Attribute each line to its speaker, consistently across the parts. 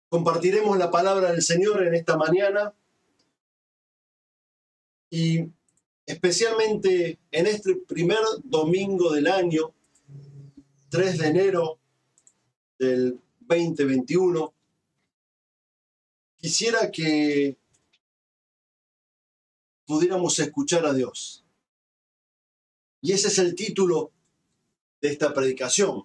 Speaker 1: Compartiremos la palabra del Señor en esta mañana y especialmente en este primer domingo del año, 3 de enero del 2021, quisiera que pudiéramos escuchar a Dios. Y ese es el título de esta predicación.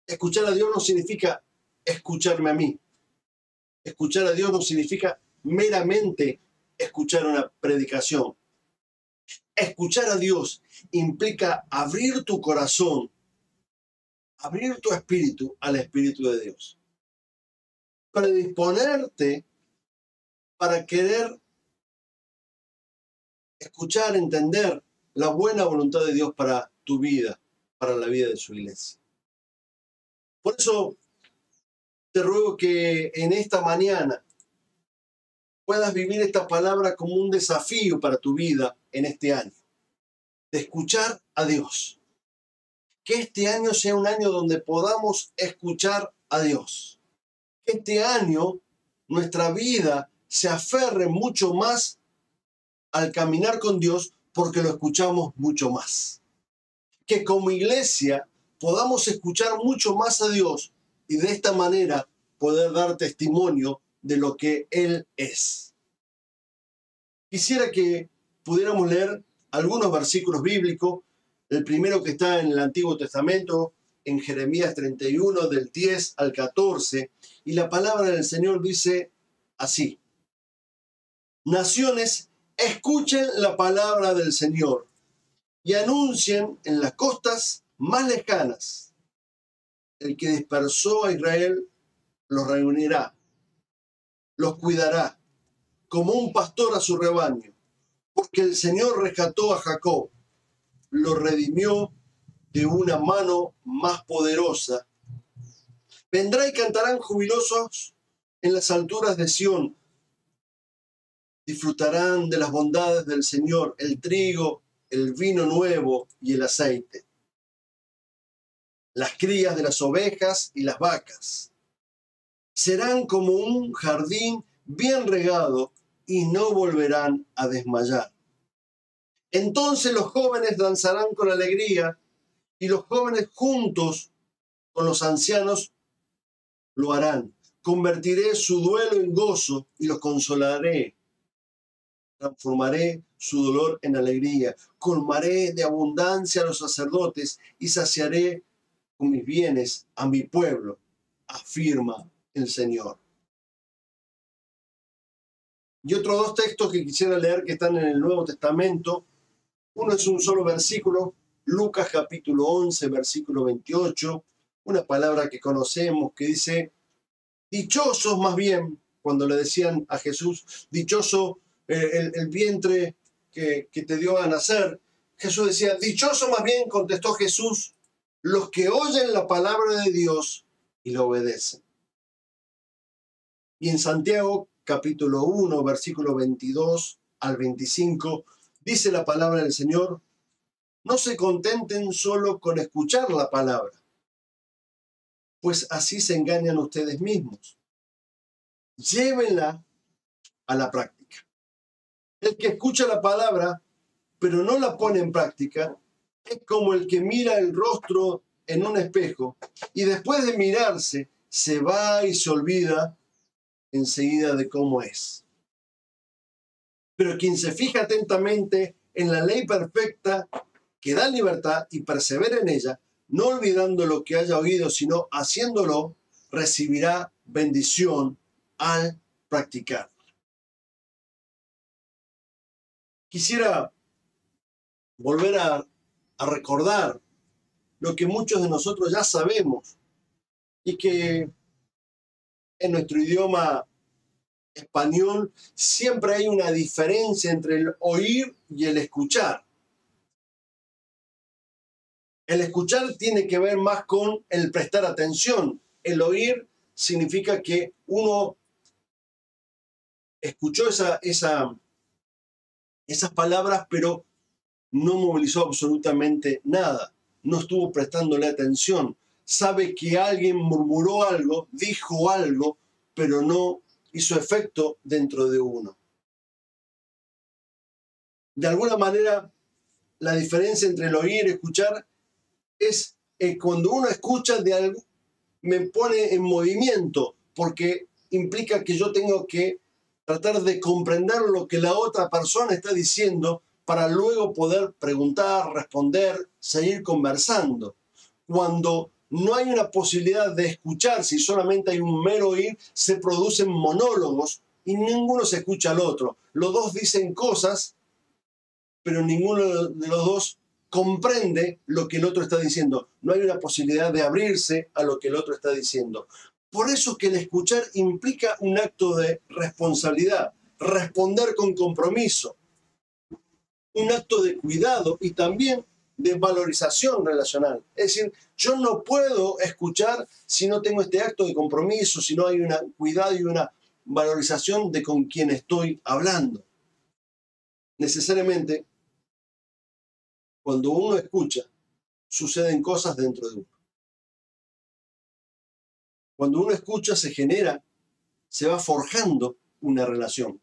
Speaker 1: Escuchar a Dios no significa escucharme a mí. Escuchar a Dios no significa meramente escuchar una predicación. Escuchar a Dios implica abrir tu corazón, abrir tu espíritu al Espíritu de Dios. Predisponerte para querer escuchar, entender la buena voluntad de Dios para tu vida, para la vida de su iglesia. Por eso te ruego que en esta mañana puedas vivir esta palabra como un desafío para tu vida en este año, de escuchar a Dios. Que este año sea un año donde podamos escuchar a Dios. Que este año nuestra vida se aferre mucho más al caminar con Dios porque lo escuchamos mucho más. Que como iglesia podamos escuchar mucho más a Dios y de esta manera poder dar testimonio de lo que Él es. Quisiera que pudiéramos leer algunos versículos bíblicos. El primero que está en el Antiguo Testamento, en Jeremías 31, del 10 al 14, y la palabra del Señor dice así: Naciones, escuchen la palabra del Señor y anuncien en las costas más lejanas. El que dispersó a Israel los reunirá, los cuidará, como un pastor a su rebaño, porque el Señor rescató a Jacob, lo redimió de una mano más poderosa. Vendrá y cantarán jubilosos en las alturas de Sión. Disfrutarán de las bondades del Señor, el trigo, el vino nuevo y el aceite, las crías de las ovejas y las vacas. Serán como un jardín bien regado y no volverán a desmayar. Entonces los jóvenes danzarán con alegría y los jóvenes juntos con los ancianos lo harán. Convertiré su duelo en gozo y los consolaré. Transformaré su dolor en alegría. Colmaré de abundancia a los sacerdotes y saciaré con mis bienes a mi pueblo, afirma el Señor. Y otros dos textos que quisiera leer que están en el Nuevo Testamento. Uno es un solo versículo, Lucas capítulo 11, versículo 28, una palabra que conocemos que dice: dichosos más bien, cuando le decían a Jesús, dichoso el vientre que te dio a nacer, Jesús decía, dichoso más bien, contestó Jesús, los que oyen la palabra de Dios y la obedecen. Y en Santiago capítulo 1, versículo 22 al 25, dice la palabra del Señor: no se contenten solo con escuchar la palabra, pues así se engañan ustedes mismos. Llévenla a la práctica. El que escucha la palabra, pero no la pone en práctica, es como el que mira el rostro en un espejo y después de mirarse se va y se olvida enseguida de cómo es. Pero quien se fija atentamente en la ley perfecta que da libertad y persevera en ella, no olvidando lo que haya oído, sino haciéndolo, recibirá bendición al practicar. Quisiera volver a recordar lo que muchos de nosotros ya sabemos y que en nuestro idioma español siempre hay una diferencia entre el oír y el escuchar. El escuchar tiene que ver más con el prestar atención. El oír significa que uno escuchó esas palabras, pero no movilizó absolutamente nada. No estuvo prestándole atención. sabe que alguien murmuró algo, dijo algo, pero no hizo efecto dentro de uno. De alguna manera, la diferencia entre el oír y escuchar es cuando uno escucha de algo, me pone en movimiento, porque implica que yo tengo que tratar de comprender lo que la otra persona está diciendo para luego poder preguntar, responder, seguir conversando. Cuando no hay una posibilidad de escuchar, si solamente hay un mero oír, se producen monólogos y ninguno se escucha al otro. Los dos dicen cosas, pero ninguno de los dos comprende lo que el otro está diciendo. No hay una posibilidad de abrirse a lo que el otro está diciendo. Por eso que el escuchar implica un acto de responsabilidad, responder con compromiso, un acto de cuidado y también de valorización relacional. Es decir, yo no puedo escuchar si no tengo este acto de compromiso, si no hay un cuidado y una valorización de con quien estoy hablando. Necesariamente, cuando uno escucha, suceden cosas dentro de uno. Cuando uno escucha, se genera, se va forjando una relación.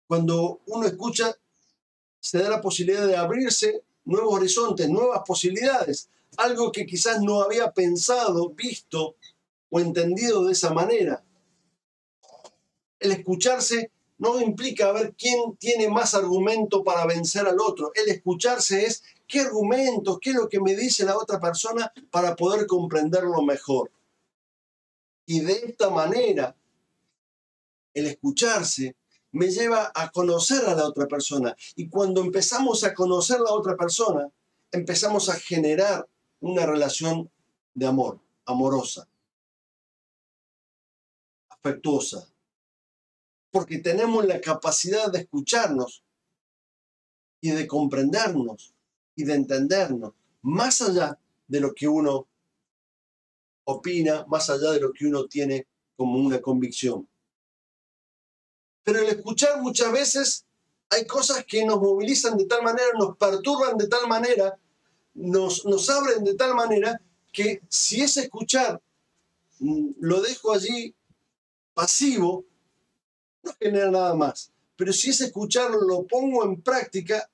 Speaker 1: Cuando uno escucha, se da la posibilidad de abrirse nuevos horizontes, nuevas posibilidades, algo que quizás no había pensado, visto o entendido de esa manera. El escucharse no implica ver quién tiene más argumento para vencer al otro. El escucharse es qué argumentos, qué es lo que me dice la otra persona para poder comprenderlo mejor. Y de esta manera, el escucharse me lleva a conocer a la otra persona. Y cuando empezamos a conocer a la otra persona, empezamos a generar una relación de amor, amorosa, afectuosa. Porque tenemos la capacidad de escucharnos y de comprendernos y de entendernos, más allá de lo que uno opina, más allá de lo que uno tiene como una convicción. Pero el escuchar muchas veces hay cosas que nos movilizan de tal manera, nos perturban de tal manera, nos abren de tal manera que si ese escuchar lo dejo allí pasivo, no genera nada más. Pero si ese escuchar lo pongo en práctica,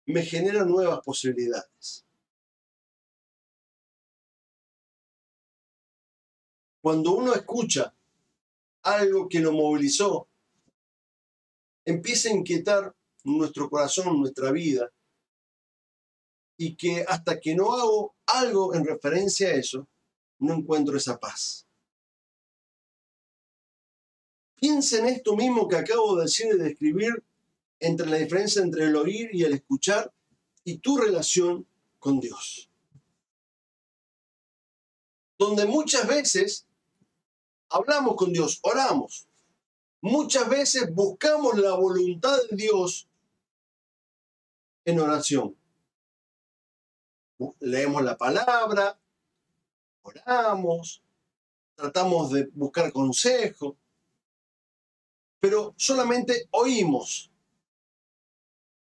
Speaker 1: me genera nuevas posibilidades. Cuando uno escucha algo que lo movilizó, empieza a inquietar nuestro corazón, nuestra vida, y que hasta que no hago algo en referencia a eso, no encuentro esa paz. Piensa en esto mismo que acabo de decir y describir entre la diferencia entre el oír y el escuchar y tu relación con Dios. Donde muchas veces hablamos con Dios, oramos. Muchas veces buscamos la voluntad de Dios en oración. Leemos la palabra, oramos, tratamos de buscar consejo, pero solamente oímos,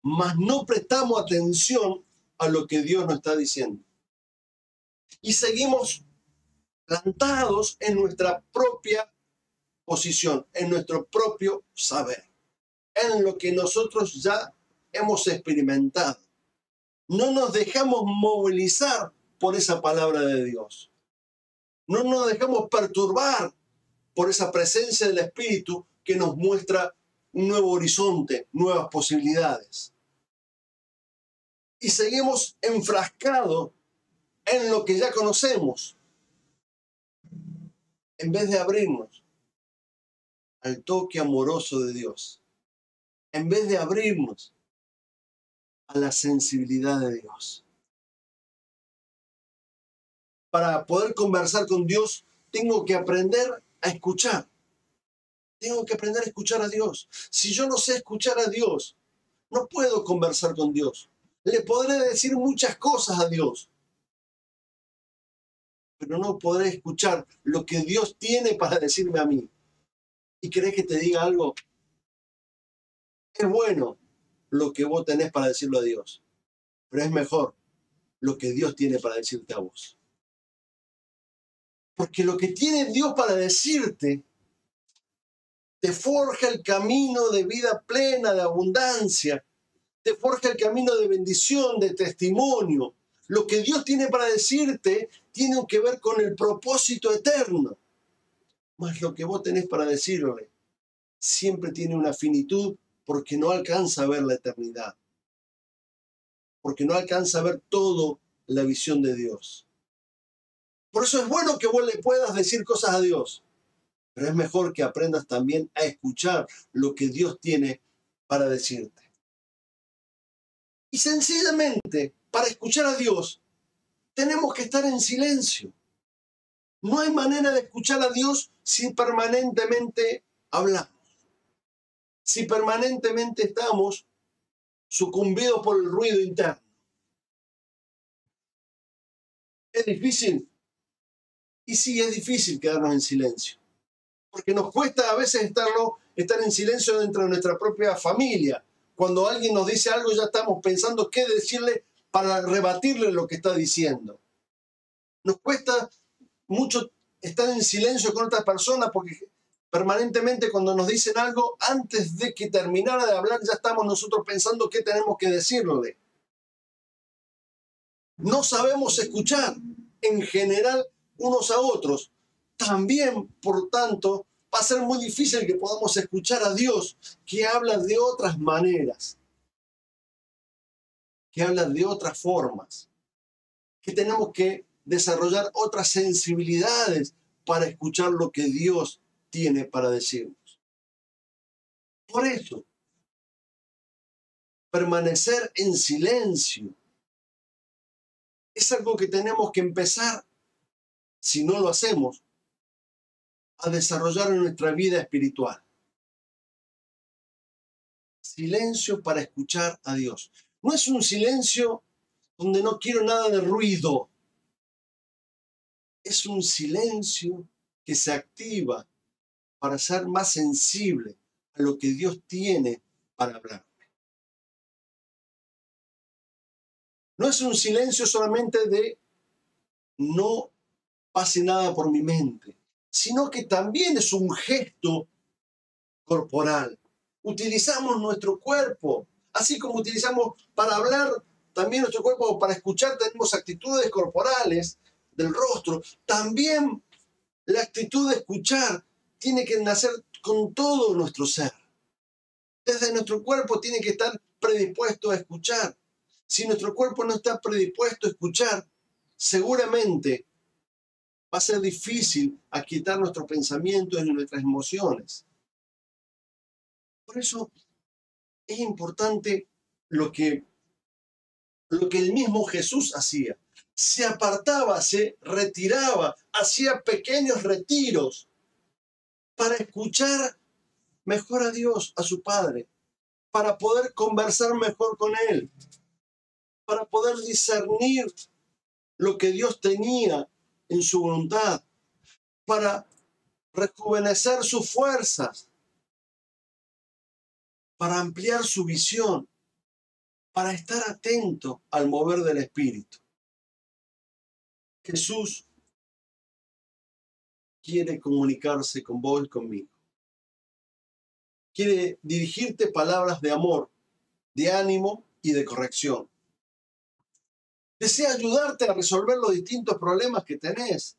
Speaker 1: mas no prestamos atención a lo que Dios nos está diciendo. Y seguimos plantados en nuestra propia posición, en nuestro propio saber, en lo que nosotros ya hemos experimentado. No nos dejamos movilizar por esa palabra de Dios. No nos dejamos perturbar por esa presencia del Espíritu que nos muestra un nuevo horizonte, nuevas posibilidades. Y seguimos enfrascados en lo que ya conocemos, en vez de abrirnos al toque amoroso de Dios, en vez de abrirnos a la sensibilidad de Dios. Para poder conversar con Dios, tengo que aprender a escuchar. Tengo que aprender a escuchar a Dios. Si yo no sé escuchar a Dios, no puedo conversar con Dios. Le podré decir muchas cosas a Dios, pero no podré escuchar lo que Dios tiene para decirme a mí. ¿Y querés que te diga algo? Es bueno lo que vos tenés para decirlo a Dios, pero es mejor lo que Dios tiene para decirte a vos. Porque lo que tiene Dios para decirte te forja el camino de vida plena, de abundancia, te forja el camino de bendición, de testimonio. Lo que Dios tiene para decirte tiene que ver con el propósito eterno. Mas lo que vos tenés para decirle siempre tiene una finitud porque no alcanza a ver la eternidad. Porque no alcanza a ver toda la visión de Dios. Por eso es bueno que vos le puedas decir cosas a Dios. Pero es mejor que aprendas también a escuchar lo que Dios tiene para decirte. Y sencillamente, para escuchar a Dios, tenemos que estar en silencio. No hay manera de escuchar a Dios si permanentemente hablamos. Si permanentemente estamos sucumbidos por el ruido interno. ¿Es difícil? Y sí, es difícil quedarnos en silencio. Porque nos cuesta a veces estar en silencio dentro de nuestra propia familia. Cuando alguien nos dice algo ya estamos pensando qué decirle para rebatirle lo que está diciendo. Nos cuesta mucho estar en silencio con otras personas porque permanentemente cuando nos dicen algo, antes de que terminara de hablar ya estamos nosotros pensando qué tenemos que decirle. No sabemos escuchar en general unos a otros. También, por tanto, va a ser muy difícil que podamos escuchar a Dios que habla de otras maneras, que habla de otras formas, que tenemos que desarrollar otras sensibilidades para escuchar lo que Dios tiene para decirnos. Por eso, permanecer en silencio es algo que tenemos que empezar, si no lo hacemos, a desarrollar en nuestra vida espiritual. Silencio para escuchar a Dios. No es un silencio donde no quiero nada de ruido. Es un silencio que se activa para ser más sensible a lo que Dios tiene para hablar. No es un silencio solamente de no pase nada por mi mente, sino que también es un gesto corporal. Utilizamos nuestro cuerpo, así como utilizamos para hablar también nuestro cuerpo, para escuchar tenemos actitudes corporales del rostro. También la actitud de escuchar tiene que nacer con todo nuestro ser. Desde nuestro cuerpo tiene que estar predispuesto a escuchar. Si nuestro cuerpo no está predispuesto a escuchar, seguramente va a ser difícil aquietar nuestros pensamientos y nuestras emociones. Por eso es importante lo que el mismo Jesús hacía. Se apartaba, se retiraba, hacía pequeños retiros para escuchar mejor a Dios, a su Padre, para poder conversar mejor con Él, para poder discernir lo que Dios tenía en su voluntad, para rejuvenecer sus fuerzas, para ampliar su visión, para estar atento al mover del Espíritu. Jesús quiere comunicarse con vos y conmigo. Quiere dirigirte palabras de amor, de ánimo y de corrección. Desea ayudarte a resolver los distintos problemas que tenés.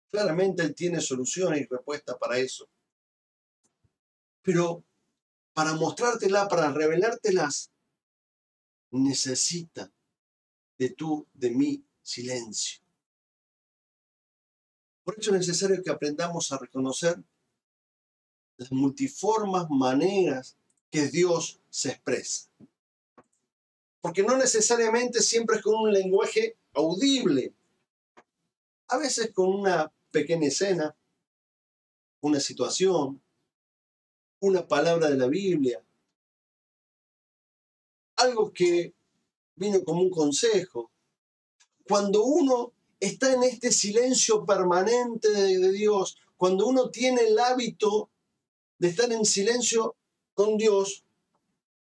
Speaker 1: Claramente Él tiene soluciones y respuestas para eso. Pero para mostrártelas, para revelártelas, necesita de mi silencio. Por eso es necesario que aprendamos a reconocer las multiformes maneras que Dios se expresa. Porque no necesariamente siempre es con un lenguaje audible. A veces con una pequeña escena, una situación, una palabra de la Biblia, algo que vino como un consejo. Cuando uno está en este silencio permanente de Dios, cuando uno tiene el hábito de estar en silencio con Dios,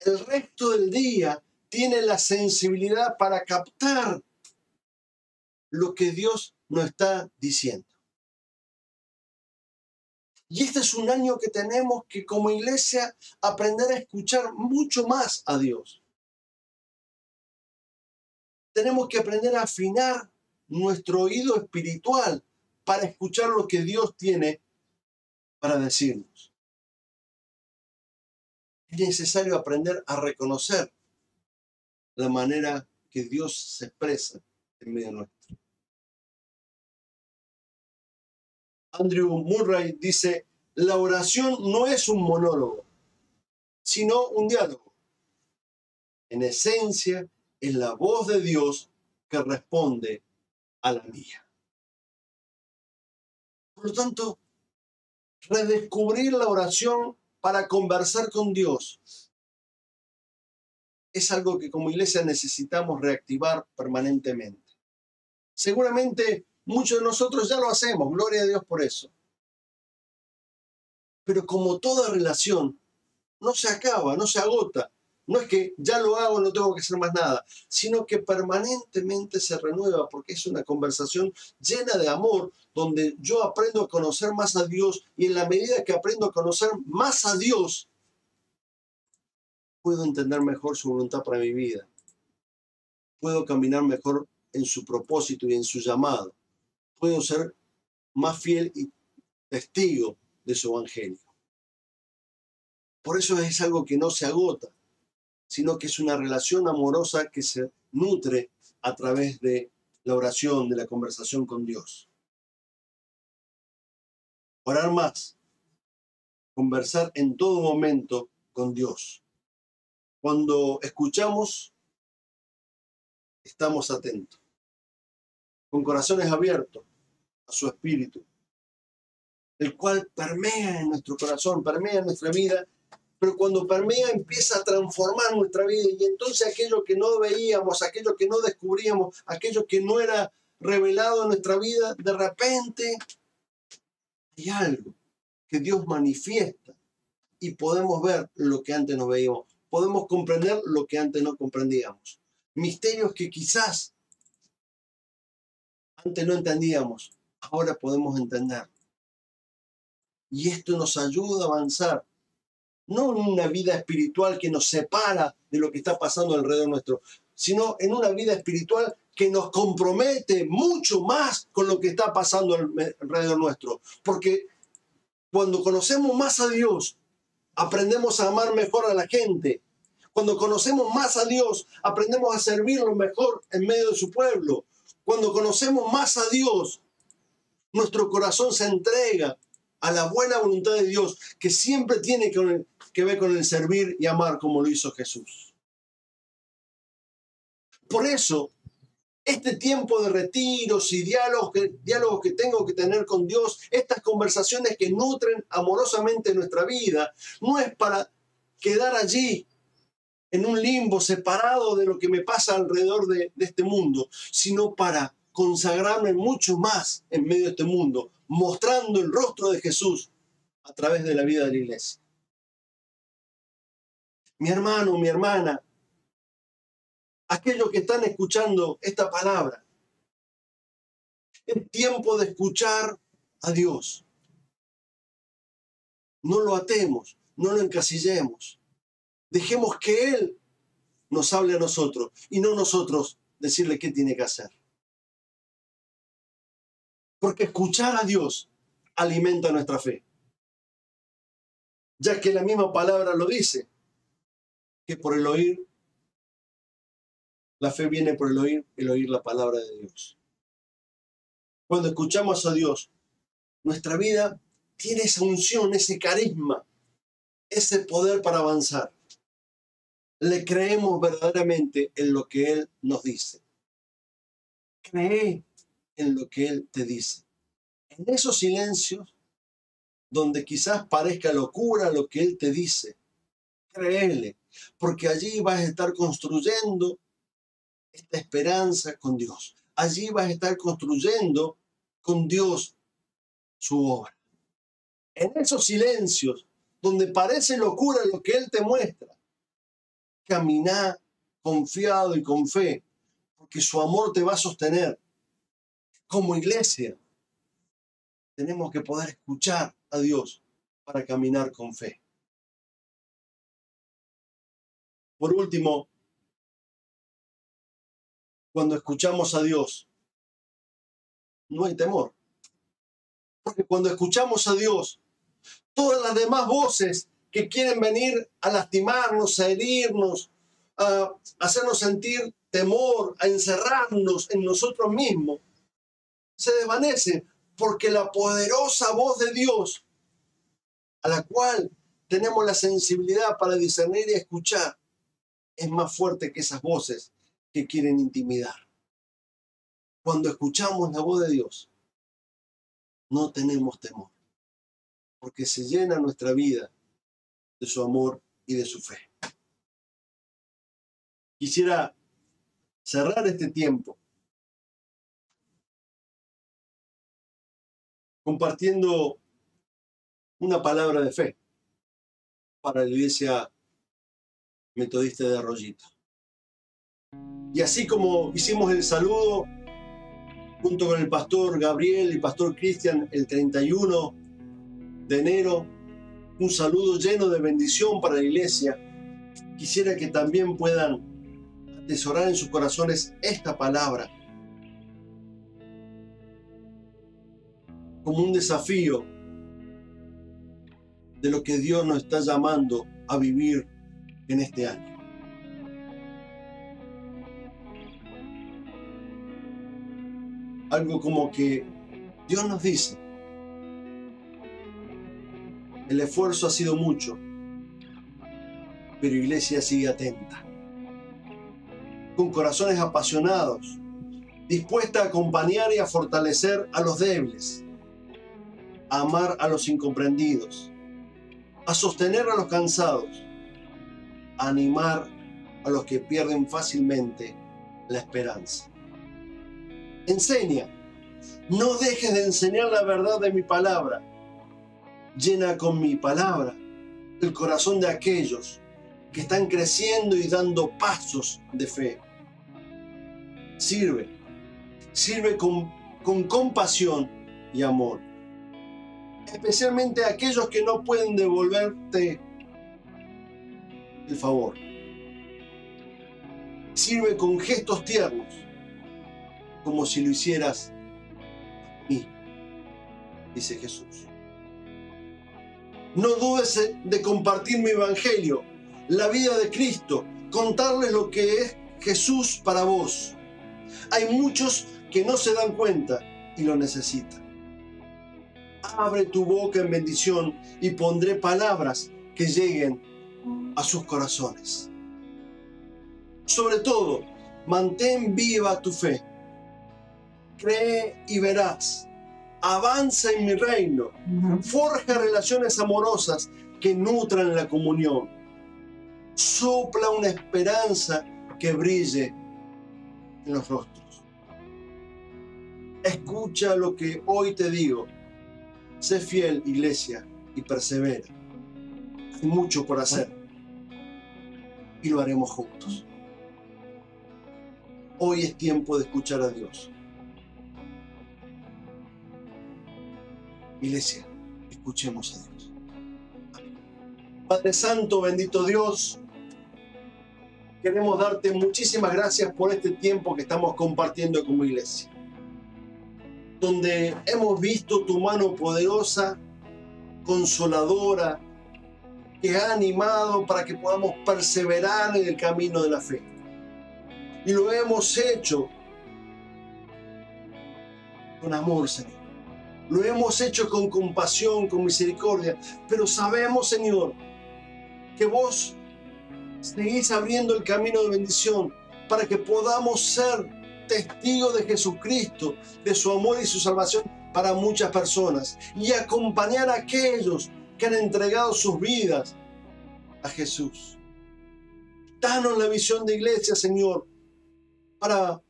Speaker 1: el resto del día tiene la sensibilidad para captar lo que Dios nos está diciendo. Y este es un año que tenemos que como iglesia aprender a escuchar mucho más a Dios. Tenemos que aprender a afinar nuestro oído espiritual para escuchar lo que Dios tiene para decirnos. Es necesario aprender a reconocer la manera que Dios se expresa en medio nuestro. Andrew Murray dice, la oración no es un monólogo, sino un diálogo. En esencia, es la voz de Dios que responde a la mía. Por lo tanto, redescubrir la oración para conversar con Dios es algo que como iglesia necesitamos reactivar permanentemente. Seguramente muchos de nosotros ya lo hacemos, gloria a Dios por eso. Pero como toda relación, no se acaba, no se agota. No es que ya lo hago, no tengo que hacer más nada, sino que permanentemente se renueva porque es una conversación llena de amor, donde yo aprendo a conocer más a Dios y en la medida que aprendo a conocer más a Dios, puedo entender mejor su voluntad para mi vida. Puedo caminar mejor en su propósito y en su llamado. Puedo ser más fiel y testigo de su evangelio. Por eso es algo que no se agota, sino que es una relación amorosa que se nutre a través de la oración, de la conversación con Dios. Orar más, conversar en todo momento con Dios. Cuando escuchamos, estamos atentos, con corazones abiertos a su espíritu, el cual permea en nuestro corazón, permea en nuestra vida, pero cuando permea empieza a transformar nuestra vida y entonces aquello que no veíamos, aquello que no descubríamos, aquello que no era revelado en nuestra vida, de repente hay algo que Dios manifiesta y podemos ver lo que antes no veíamos, podemos comprender lo que antes no comprendíamos. Misterios que quizás antes no entendíamos, ahora podemos entender. Y esto nos ayuda a avanzar, no en una vida espiritual que nos separa de lo que está pasando alrededor nuestro, sino en una vida espiritual que nos compromete mucho más con lo que está pasando alrededor nuestro. Porque cuando conocemos más a Dios, aprendemos a amar mejor a la gente. Cuando conocemos más a Dios, aprendemos a servirlo mejor en medio de su pueblo. Cuando conocemos más a Dios, nuestro corazón se entrega a la buena voluntad de Dios, que siempre tiene que ver con el servir y amar como lo hizo Jesús. Por eso, este tiempo de retiros y diálogos que tengo que tener con Dios, estas conversaciones que nutren amorosamente nuestra vida, no es para quedar allí en un limbo separado de lo que me pasa alrededor de este mundo, sino para consagrarme mucho más en medio de este mundo, mostrando el rostro de Jesús a través de la vida de la iglesia. Mi hermano, mi hermana, aquellos que están escuchando esta palabra, es tiempo de escuchar a Dios. No lo atemos, no lo encasillemos. Dejemos que Él nos hable a nosotros y no nosotros decirle qué tiene que hacer. Porque escuchar a Dios alimenta nuestra fe. Ya que la misma palabra lo dice, que por el oír, la fe viene por el oír la palabra de Dios. Cuando escuchamos a Dios, nuestra vida tiene esa unción, ese carisma, ese poder para avanzar. Le creemos verdaderamente en lo que Él nos dice. Cree en lo que Él te dice. En esos silencios, donde quizás parezca locura lo que Él te dice, créele, porque allí vas a estar construyendo esta esperanza con Dios. Allí vas a estar construyendo con Dios su obra. En esos silencios, donde parece locura lo que Él te muestra, caminá confiado y con fe, porque su amor te va a sostener. como iglesia, tenemos que poder escuchar a Dios para caminar con fe. Por último, cuando escuchamos a Dios, no hay temor. Porque cuando escuchamos a Dios, todas las demás voces que quieren venir a lastimarnos, a herirnos, a hacernos sentir temor, a encerrarnos en nosotros mismos, se desvanecen, porque la poderosa voz de Dios, a la cual tenemos la sensibilidad para discernir y escuchar, es más fuerte que esas voces que quieren intimidar. Cuando escuchamos la voz de Dios, no tenemos temor, porque se llena nuestra vida de su amor y de su fe. Quisiera cerrar este tiempo compartiendo una palabra de fe para la Iglesia Metodista de Arroyito. Y así como hicimos el saludo junto con el pastor Gabriel y pastor Cristian el 31 de enero, un saludo lleno de bendición para la iglesia, quisiera que también puedan atesorar en sus corazones esta palabra como un desafío de lo que Dios nos está llamando a vivir en este año. Algo como que Dios nos dice: el esfuerzo ha sido mucho, pero iglesia sigue atenta, con corazones apasionados, dispuesta a acompañar y a fortalecer a los débiles, a amar a los incomprendidos, a sostener a los cansados, a animar a los que pierden fácilmente la esperanza. Enseña, no dejes de enseñar la verdad de mi palabra. Llena con mi palabra el corazón de aquellos que están creciendo y dando pasos de fe. Sirve con compasión y amor, especialmente a aquellos que no pueden devolverte el favor. Sirve con gestos tiernos, como si lo hicieras a mí, dice Jesús. No dudes de compartir mi evangelio, la vida de Cristo, contarles lo que es Jesús para vos. Hay muchos que no se dan cuenta y lo necesitan. Abre tu boca en bendición y pondré palabras que lleguen a sus corazones. Sobre todo, mantén viva tu fe. Cree y verás. Avanza en mi reino. Forja relaciones amorosas que nutran la comunión. Sopla una esperanza que brille en los rostros. Escucha lo que hoy te digo. Sé fiel, iglesia, y persevera. Hay mucho por hacer y lo haremos juntos. Hoy es tiempo de escuchar a Dios. Iglesia, escuchemos a Dios. Amén. Padre Santo, bendito Dios, queremos darte muchísimas gracias por este tiempo que estamos compartiendo como iglesia, donde hemos visto tu mano poderosa, consoladora, que ha animado para que podamos perseverar en el camino de la fe. Y lo hemos hecho con amor, Señor. Lo hemos hecho con compasión, con misericordia. Pero sabemos, Señor, que vos seguís abriendo el camino de bendición para que podamos ser testigos de Jesucristo, de su amor y su salvación para muchas personas. Y acompañar a aquellos que han entregado sus vidas a Jesús. Danos la visión de iglesia, Señor, para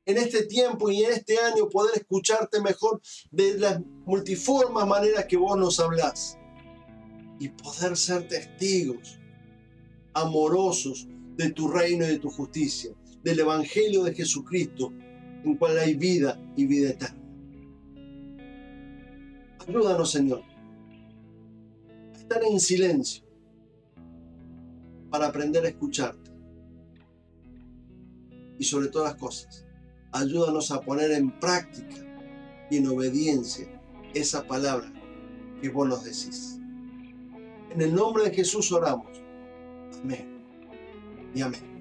Speaker 1: en este tiempo y en este año poder escucharte mejor de las multiformes maneras que vos nos hablás y poder ser testigos amorosos de tu reino y de tu justicia, del evangelio de Jesucristo en cual hay vida y vida eterna. Ayúdanos, Señor, a estar en silencio para aprender a escucharte. Y sobre todas las cosas, ayúdanos a poner en práctica y en obediencia esa palabra que vos nos decís. En el nombre de Jesús oramos. Amén y amén.